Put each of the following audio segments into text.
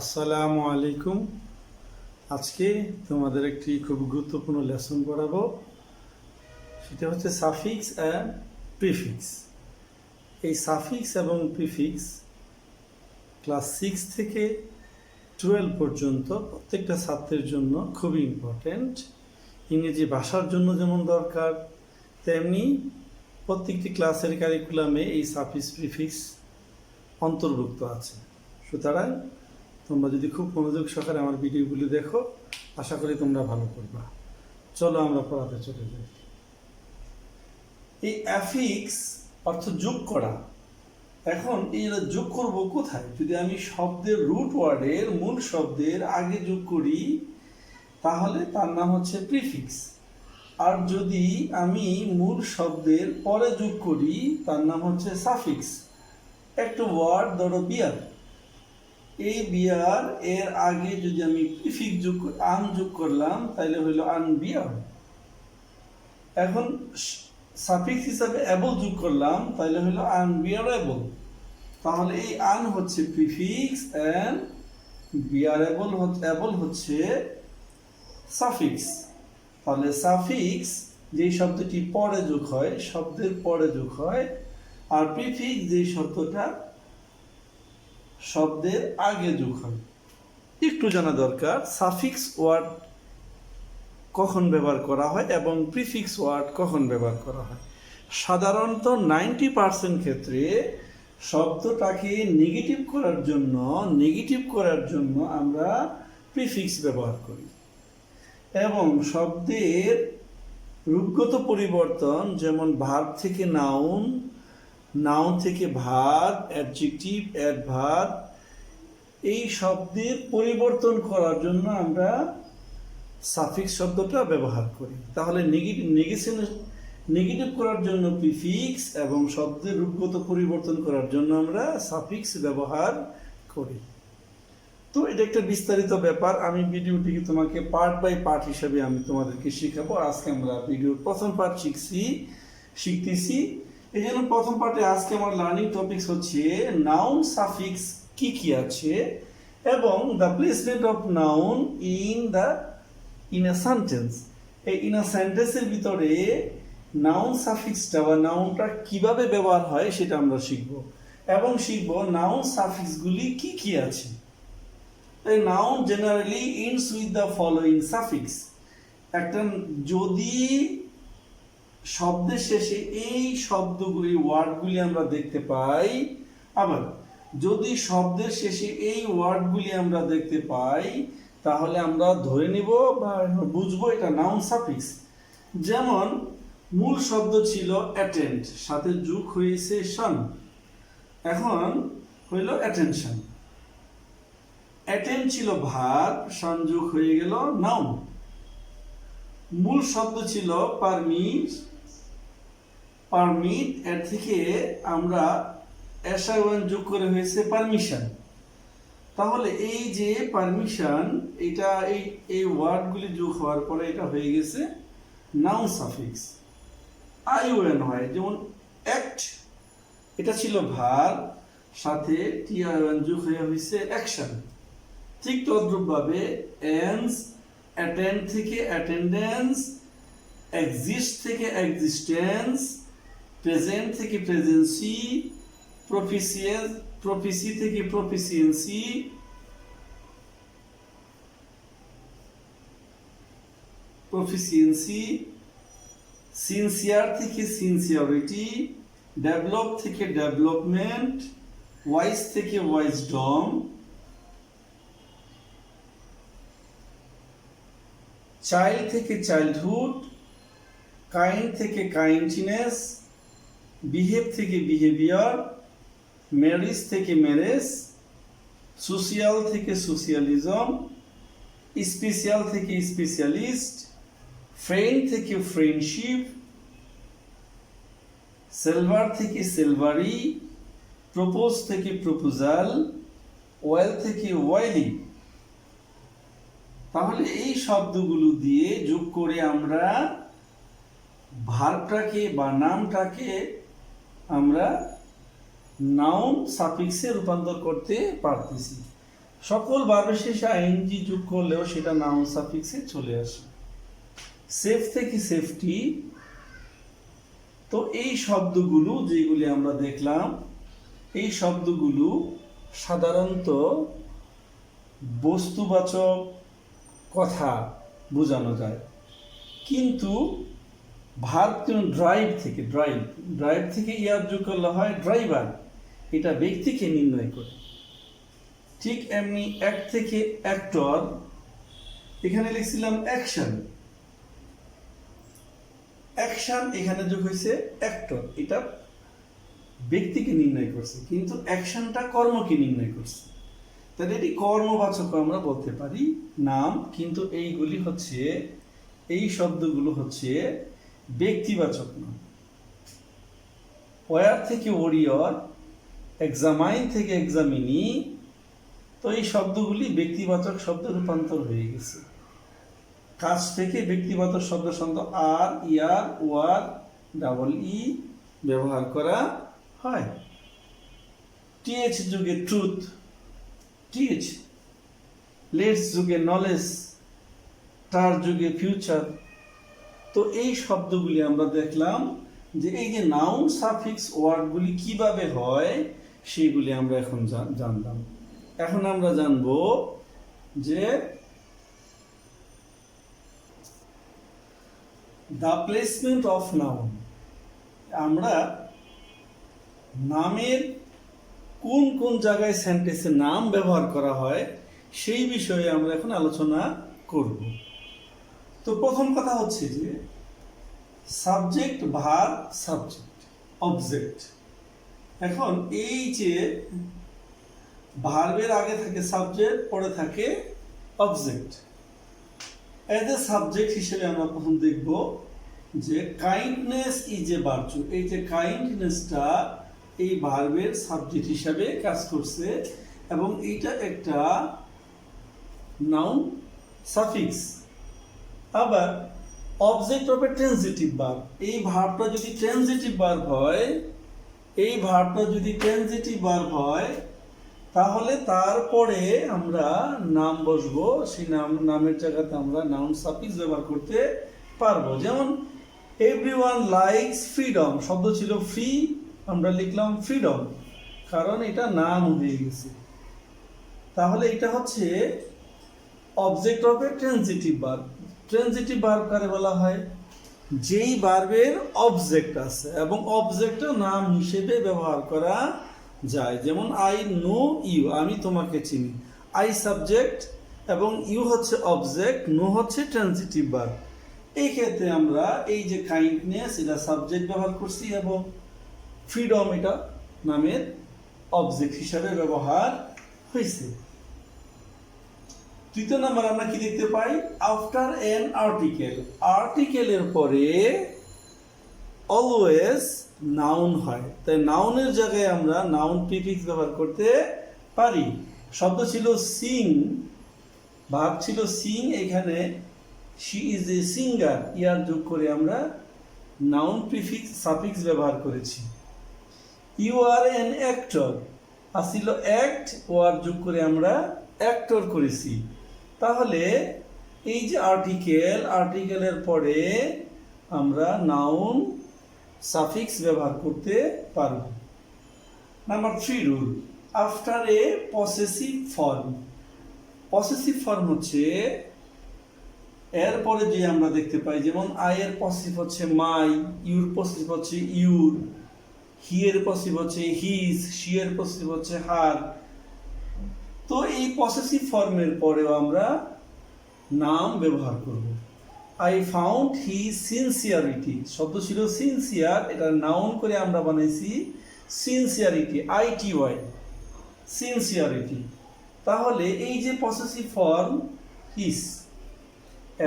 আসসালামু আলাইকুম। আজকে তোমাদের একটি খুব গুরুত্বপূর্ণ লেসন পড়াবো। সেটা হচ্ছে সাফিক্স অ্যান্ড প্রিফিক্স। এই সাফিক্স এবং প্রিফিক্স ক্লাস 6 থেকে 12 পর্যন্ত প্রত্যেকটা ছাত্রের জন্য খুবই ইম্পর্ট্যান্ট। ইংরেজি ভাষার জন্য যেমন দরকার, তেমনি প্রত্যেকটি ক্লাসের কারিকুলামে এই সাফিক্স প্রিফিক্স অন্তর্ভুক্ত আছে। সুতরাং তোমরা যদি খুব মনোযোগ সহকারে আমার ভিডিওগুলি দেখো, আশা করি তোমরা ভালো করবা। চলো আমরা পড়াতে চলে যাই। এই অ্যাফিক্স অর্থ যোগ করা। এখন এই যোগ করব কোথায়? যদি আমি শব্দের রুট ওয়ার্ডের মূল শব্দের আগে যোগ করি তাহলে তার নাম হচ্ছে প্রিফিক্স। আর যদি আমি মূল শব্দের পরে যোগ করি তার নাম হচ্ছে সাফিক্স। একটা ওয়ার্ড ধরো বিয়ার, এই বিয়ার এর আগে যদি আমি প্রিফিক্স যোগ করলাম তাহলে হইলো আনবিয়ার। এখন সাফিক্স হিসাবে এবল যোগ করলাম তাহলে হইলো আনবিয়ারেবল। তাহলে এই আন হচ্ছে প্রিফিক্স এন্ড এবল হচ্ছে সাফিক্স। তাহলে সাফিক্স যেই শব্দটি পরে যোগ হয়, শব্দের পরে যোগ হয়, আর প্রিফিক্স যেই শব্দটা শব্দের আগে যোগ হয়। একটু জানা দরকার সাফিক্স ওয়ার্ড কখন ব্যবহার করা হয় এবং প্রিফিক্স ওয়ার্ড কখন ব্যবহার করা হয়। সাধারণত 90% ক্ষেত্রে শব্দটাকে নেগেটিভ করার জন্য আমরা প্রিফিক্স ব্যবহার করি, এবং শব্দের রূপগত পরিবর্তন, যেমন ভার্ব থেকে নাউন, নাউন থেকে ভার্ব, অ্যাডজেক্টিভ, অ্যাডভার্ব, এই শব্দের পরিবর্তন করার জন্য আমরা সাফিক্স শব্দটা ব্যবহার করি। তাহলে নেগেটিভ করার জন্য প্রিফিক্স এবং শব্দের রূপগত পরিবর্তন করার জন্য আমরা সাফিক্স ব্যবহার করি। তো এটা একটা বিস্তারিত ব্যাপার। আমি ভিডিওটিকে তোমাকে পার্ট বাই পার্ট হিসাবে আমি তোমাদেরকে শেখাবো। আজকে আমরা ভিডিওর প্রথম পার্ট শিখতেছি। এই জন্য প্রথম পার্টে আজকে আমার লার্নিং টপিকস হচ্ছে নাউন সাফিক্স কি কি আছে এবং the placement of noun in a sentence. এই ইন এ সেন্টেন্সের ভিতরে নাউন সাফিক্সটা বা নাউনটা কিভাবে ব্যবহার হয় সেটা আমরা শিখব, এবং শিখব নাউন সাফিক্সগুলি কি কি আছে। A noun generally ends with the following suffix. একটা যদি শব্দের শেষে এই শব্দগুলি ওয়ার্ডগুলি আমরা দেখতে পাই, আবার যদি শব্দের শেষে এই ওয়ার্ডগুলি আমরা দেখতে পাই তাহলে আমরা ধরে নিব বা বুঝবো এটা নাউন সাফিক্স। যেমন মূল শব্দ ছিল অ্যাটেন্ড, সাথে যোগ হয়েছে শন, এখন হইল অ্যাটেনশন। অ্যাটেন্ড ছিল ভার্ব, সংযোগ হয়ে গেল নাউন। মূল শব্দ ছিল পারমিট, এর থেকে আমরা SI1 যোগ করে হয়েছে পারমিশন। তাহলে এই যে পারমিশন, এটা এই ওয়ার্ডগুলি যোগ হওয়ার পরে এটা হয়ে গেছে নাউন সাফিক্স। ION হয়, যেমন অ্যাক্ট, এটা ছিল ভার্ব, সাথে TION যোগ হয়ে হয়েছে অ্যাকশন। ঠিক তদ্রূপভাবে এন্স, অ্যাটেন্ড থেকে অ্যাটেন্ডেন্স, এক্সিস্ট থেকে এক্সিস্টেন্স, প্রেজেন্ট থেকে প্রেজেন্সি, প্রফিসি থেকে প্রফিসিয়েন্সি, সিনসিয়ার থেকে সিনসিয়ারিটি, ডেভেলপ থেকে ডেভেলপমেন্ট, ওয়াইজ থেকে ওয়াইজডম, চাইল্ড থেকে চাইল্ডহুড, কাইন্ড থেকে কাইন্ডনেস, বিহেভ থেকে বিহেভিয়ার, ম্যারেজ থেকে ম্যারেজ, সোশিয়াল থেকে সোশিয়ালিজম, স্পেশাল থেকে স্পেশালিস্ট, ফ্রেন্ড থেকে ফ্রেন্ডশিপ, সেলভার থেকে সেলভারি, প্রপোজ থেকে প্রপোজাল, ওয়েল থেকে ওয়েলি। তাহলে এই শব্দগুলো দিয়ে যোগ করে আমরা ভার্বটাকে বা নামটাকে আমরা নাউন সাফিক্সে রূপান্তর করতে পারতেছি। সকল ভার্বের শেষে আইএনজি যোগ করলেও সেটা নাউন সাফিক্সে চলে আসে। সেফ থেকে সেফটি, তো এই শব্দগুলো যেগুলি আমরা দেখলাম, এই শব্দগুলো সাধারণত বস্তুবাচক কথা বোঝানো যায়, কিন্তু ভার্ব ড্রাইভ থেকে ইয়ার যোগ করলে হয় ড্রাইভার, এটা ব্যক্তিকে নির্ণয় করে। ঠিক এমনি এক থেকে অ্যাক্টর, এখানে লিখছিলাম অ্যাকশন, এখানে যোগ হয়েছে অ্যাক্টর, এটা ব্যক্তিকে নির্ণয় করছে, কিন্তু অ্যাকশনটা কর্মকে নির্ণয় করছে। তাহলে এটি কর্মবাচক আমরা বলতে পারি নাম, কিন্তু এই শব্দগুলো হচ্ছে ব্যক্তিবাচক নাম। ওয়ার থেকে ওরিয়র, এক্সামাইন থেকে এক্সামিনি, তো এই শব্দগুলি ব্যক্তিবাচক শব্দ রূপান্তর হয়ে গেছে। কাজ থেকে ব্যক্তিবাচক শব্দ আর, ইয়ার, ওয়ার, ডাবল ই ব্যবহার করা হয়। টিএচ যুগে ট্রুথ, টিএচ, লেটস যুগে নলেজ, টার যুগে ফিউচার। তো এই শব্দগুলি আমরা দেখলাম যে এই যে নাউন সাফিক্স ওয়ার্ডগুলি কিভাবে হয় সেগুলি আমরা এখন জানলাম। এখন আমরা জানব যে দ্য প্লেসমেন্ট অফ নাউন, আমরা নামের কোন কোন জায়গায় সেন্টেন্সে নাম ব্যবহার করা হয় সেই বিষয়ে আমরা এখন আলোচনা করব। তো প্রথম কথা হচ্ছে যে সাবজেক্ট, ভার্ব, সাবজেক্ট, অবজেক্ট। এখন এই যে ভার্বের আগে থাকে সাবজেক্ট, পরে থাকে অবজেক্ট। এজ এ সাবজেক্ট হিসেবে আমরা প্রথম দেখব যে কাইন্ডনেস ইজ এ ভার্চু, এই যে কাইন্ডনেসটা এই ভার্বের সাবজেক্ট হিসাবে কাজ করছে, এবং এইটা একটা নাউন সাফিক্স। আবার object of A transitive verb, এই ভার্বটা যদি ট্রানজিটিভ ভার্ব হয়, তাহলে তারপরে আমরা নাম বসবো, সেই নামের জায়গাতে আমরা নাউন সাফিক্স ব্যবহার করতে পারবো। যেমন এভরিওয়ান লাইকস ফ্রিডম, শব্দ ছিল ফ্রি, আমরা লিখলাম ফ্রিডম, কারণ এটা নাম হয়ে গেছে। তাহলে এটা হচ্ছে object of A transitive verb. Transitive verb কারে বলা হয়? যেই ভার্বের অবজেক্ট আছে এবং অবজেক্টও নাম হিসেবে ব্যবহার করা যায়। যেমন আই নো ইউ, আমি তোমাকে চিনি, আই সাবজেক্ট এবং ইউ হচ্ছে অবজেক্ট, নো হচ্ছে ট্রানজিটিভ ভার্ব। এই ক্ষেত্রে আমরা এই যে কাইন্ডনেস এটা সাবজেক্ট ব্যবহার করছি এবং ফ্রিডম এটা নামের অবজেক্ট হিসাবে ব্যবহার হয়েছে। তৃতীয় নাম্বার আমরা কি দেখতে পাই? আফটার এন আর্টিকেল, আর্টিকেলের পরে অলওয়েজ নাউন হয়, তাই নাউনের জায়গায় আমরা নাউন প্রিফিক্স ব্যবহার করতে পারি। শব্দ ছিল সিং, ভার্ব ছিল সিং, এখানে শি ইজ এ সিঙ্গার, ইয়ার যোগ করে আমরা নাউন প্রিফিক্স সাফিক্স ব্যবহার করেছি। You R N actor, Aseel act, war যোগ করে আমরা অ্যাক্টর করেছি। তাহলে এই যে আর্টিকেলের পরে আমরা নাউন সাফিক্স ব্যবহার করতে পারব। Number 3 rule, after a possessive form. Possessive form হচ্ছে এরপরে যে আমরা দেখতে পাই, যেমন আই এর পসেসিভ হচ্ছে মাই, ইউর পসেসিভ হচ্ছে ইউর, হি এর পসেসিভ হচ্ছে হিজ, শি এর পসেসিভ হচ্ছে হার। তো এই পসেসিভ ফর্মের পরেও আমরা নাম ব্যবহার করব। আই ফাউন্ড হি সিনসিয়ারিটি, শব্দ ছিল সিনসিয়ার, এটা নাউন করে আমরা বানাইছি সিনসিয়ারিটি, ITY, সিনসিয়ারিটি। তাহলে এই যে পসেসিভ ফর্ম হিজ,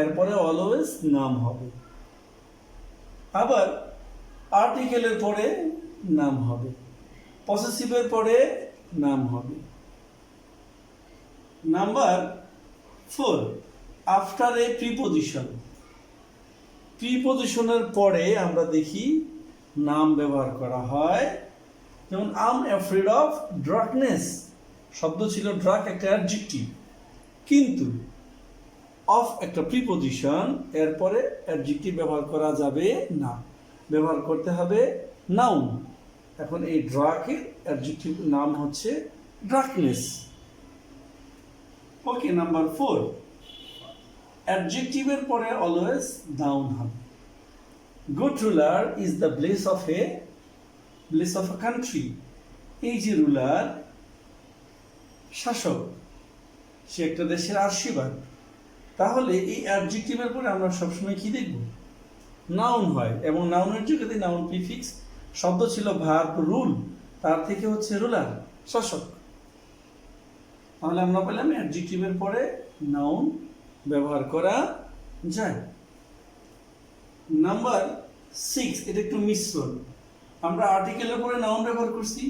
এরপরে অলওয়েজ নাম হবে। আবার আর্টিকেলের পরে নাম হবে, পসেসিভের পরে নাম হবে। Number 4, after a preposition. প্রিপোজিশনের পরে আমরা দেখি নাম ব্যবহার করা হয়। যেমন I am afraid of darkness, শব্দ ছিল ড্রাগ একটা অ্যাডজেক্টিভ, কিন্তু অফ একটা প্রিপোজিশন, এরপরে অ্যাডজেক্টিভ ব্যবহার করা যাবে না, ব্যবহার করতে হবে নাউন। এখন এই ড্রাগের অ্যাডজেক্টিভ নাম হচ্ছে ড্রাগনেস। ওকে, নাম্বার 4, অ্যাডজেক্টিভের পরে অলওয়েজ নাউন হবে। Good ruler is the bless of a country. এই যে রুলার, শাসক, সে একটা দেশের আশীর্বাদ। তাহলে এই অ্যাডজেক্টিভের পরে আমরা সবসময় কি দেখব? নাউন হয়, এবং নাউনের যুগে নাউন প্রিফিক্স, শব্দ ছিল ভার্ব রুল, তার থেকে হচ্ছে রুলার, শাসক। তাহলে আমরা পেলাম অ্যাডজেক্টিভের পরে নাউন ব্যবহার করা যায়। নাম্বার 6, এটা একটু মিশ্রণ। আমরা আর্টিকেলের পরে নাউন ব্যবহার করছি,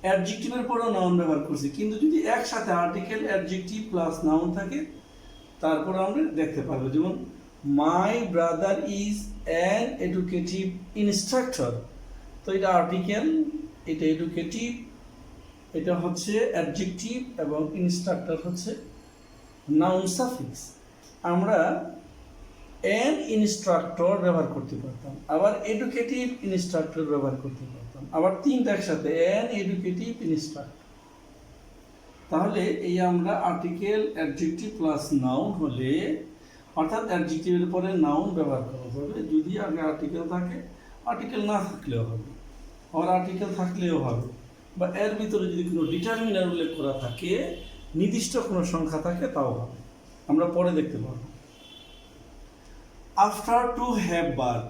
অ্যাডজেক্টিভের পরেও নাউন ব্যবহার করছি, কিন্তু যদি একসাথে আর্টিকেল, অ্যাডজেক্টিভ প্লাস নাউন থাকে, তারপর আমরা দেখতে পারবো। যেমন my brother is an educative instructor. তো এটা আর্টিকেল, এটা এডুকেটিভ, এটা হচ্ছে অ্যাডজেক্টিভ, এবং ইনস্ট্রাক্টর হচ্ছে নাউন সাফিক্স। আমরা অ্যান ইনস্ট্রাক্টর ব্যবহার করতে পারতাম, আবার এডুকেটিভ ইনস্ট্রাক্টর ব্যবহার করতে পারতাম, আবার তিনটা একসাথে অ্যান এডুকেটিভ ইনস্ট্রাক্টর। তাহলে এই আমরা আর্টিকেল, অ্যাডজেক্টিভ প্লাস নাউন হলে, অর্থাৎ অ্যাডজেক্টিভের পরে নাউন ব্যবহার করা যাবে। যদি আগে আর্টিকেল থাকে, আর্টিকেল না থাকলেও হবে, আবার আর্টিকেল থাকলেও হবে, বা এর ভিতরে যদি কোনো ডিটারমিনার উল্লেখ করা থাকে, নির্দিষ্ট কোনো সংখ্যা থাকে, তাও হবে। আমরা পরে দেখতে পাবো। After to have verb,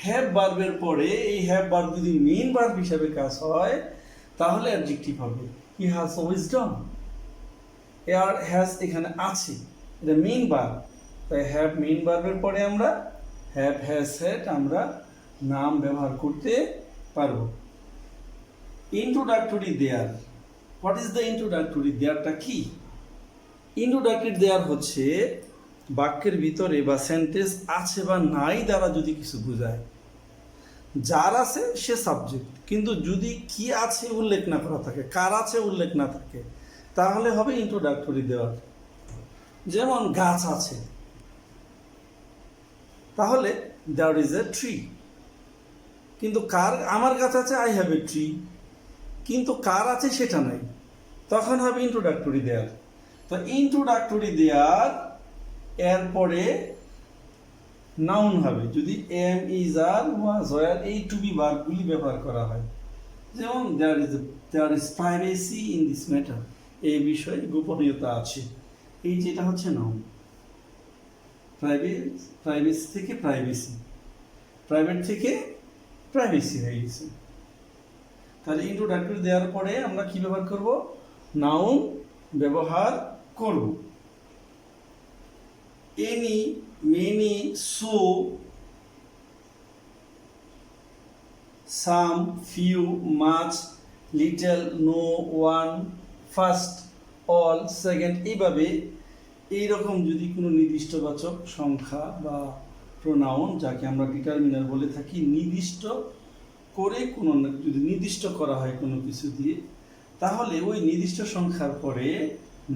have ভার্বের পরে এই হ্যাভ ভার্ব যদি মেইন ভার্ব হিসাবে কাজ হয়, তাহলে অ্যাডজেক্টিভ হবে। He has wisdom. এর হ্যাজ এখানে আছে, এটা মেইন ভার্ব, তাই হ্যাভ মেইন ভার্বের পরে আমরা হ্যাভ, হ্যাজ, হ্যাড আমরা নাম ব্যবহার করতে পারবো। Introductory there, what is the introductory দেয়ারটা কি? ইন্ট্রোডাক্টরি দেয়ার হচ্ছে বাক্যের ভিতরে বা সেন্টেন্স আছে বা নাই দ্বারা যদি কিছু বোঝায়। যার আছে সে সাবজেক্ট, কিন্তু যদি কি আছে উল্লেখ না করা থাকে, কার আছে উল্লেখ না থাকে, তাহলে হবে ইন্ট্রোডাক্টরি দেওয়ার। যেমন গাছ আছে, তাহলে দেয়ার ইজ এ ট্রি, কিন্তু কার, আমার গাছ আছে, আই হ্যাভ এ ট্রি, কিন্তু কার আছে সেটা নাই, তখন হবে ইন্ট্রোডাক্টরি দেয়ার। তো ইন্ট্রোডাক্টরি দেয়ার এরপরে নাউন হবে যদি am, is, are, was, were এই টু বি ভার্বগুলি ব্যবহার করা হয়। যেমন there is privacy in this matter, এই বিষয়ে গোপনীয়তা আছে, এই যেটা হচ্ছে নাউন। প্রাইভেসি থেকে প্রাইভেসি, প্রাইভেট থেকে প্রাইভেসি হয়ে গেছে। তাহলে ইন্ট্রোডাক্টরি দেওয়ার পরে আমরা কি ব্যবহার করব? নাউন ব্যবহার করব। Any, many, so, some, few, much, little, no, one, first, all, second, এইভাবে এইরকম যদি কোনো নির্দিষ্টবাচক সংখ্যা বা প্রোনাউন, যাকে আমরা ডিটারমিনার বলে থাকি, নির্দিষ্ট করে কোনো, যদি নির্দিষ্ট করা হয় কোনো কিছু দিয়ে, তাহলে ওই নির্দিষ্ট সংখ্যার পরে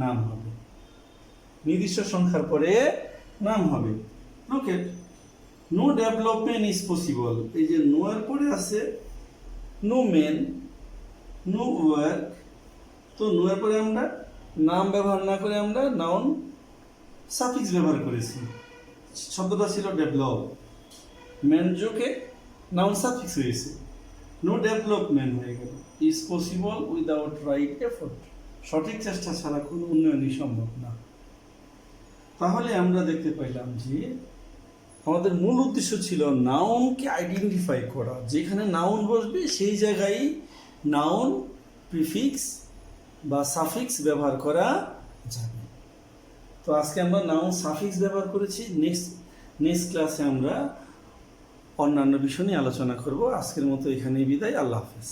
নাম হবে, নির্দিষ্ট সংখ্যার পরে নাম হবে। Look at, no development is possible. এই যে নো এর পরে আছে নো মেন, নো ওয়ার্ক, তো নো এর পরে আমরা নাম ব্যবহার না করে আমরা নাউন সাফিক্স ব্যবহার করেছি। শব্দটা ছিল ডেভেলপ, মেন যোগে নাউন সাফিক্স হয়েছে, নো ডেভেলপমেন্ট হয়ে গেল। Is possible without right effort, সঠিক চেষ্টা ছাড়া কোনো উন্নয়নই সম্ভব না। তাহলে আমরা দেখতে পাইলাম যে আমাদের মূল উদ্দেশ্য ছিল নাউনকে আইডেন্টিফাই করা, যেখানে নাউন বসবে সেই জায়গায় নাউন প্রিফিক্স বা সাফিক্স ব্যবহার করা যাবে। তো আজকে আমরা নাউন সাফিক্স ব্যবহার করেছি। নেক্সট ক্লাসে আমরা অন্যান্য বিষয় নিয়ে আলোচনা করব। আজকের মতো এখানেই বিদায়। আল্লাহ হাফেজ।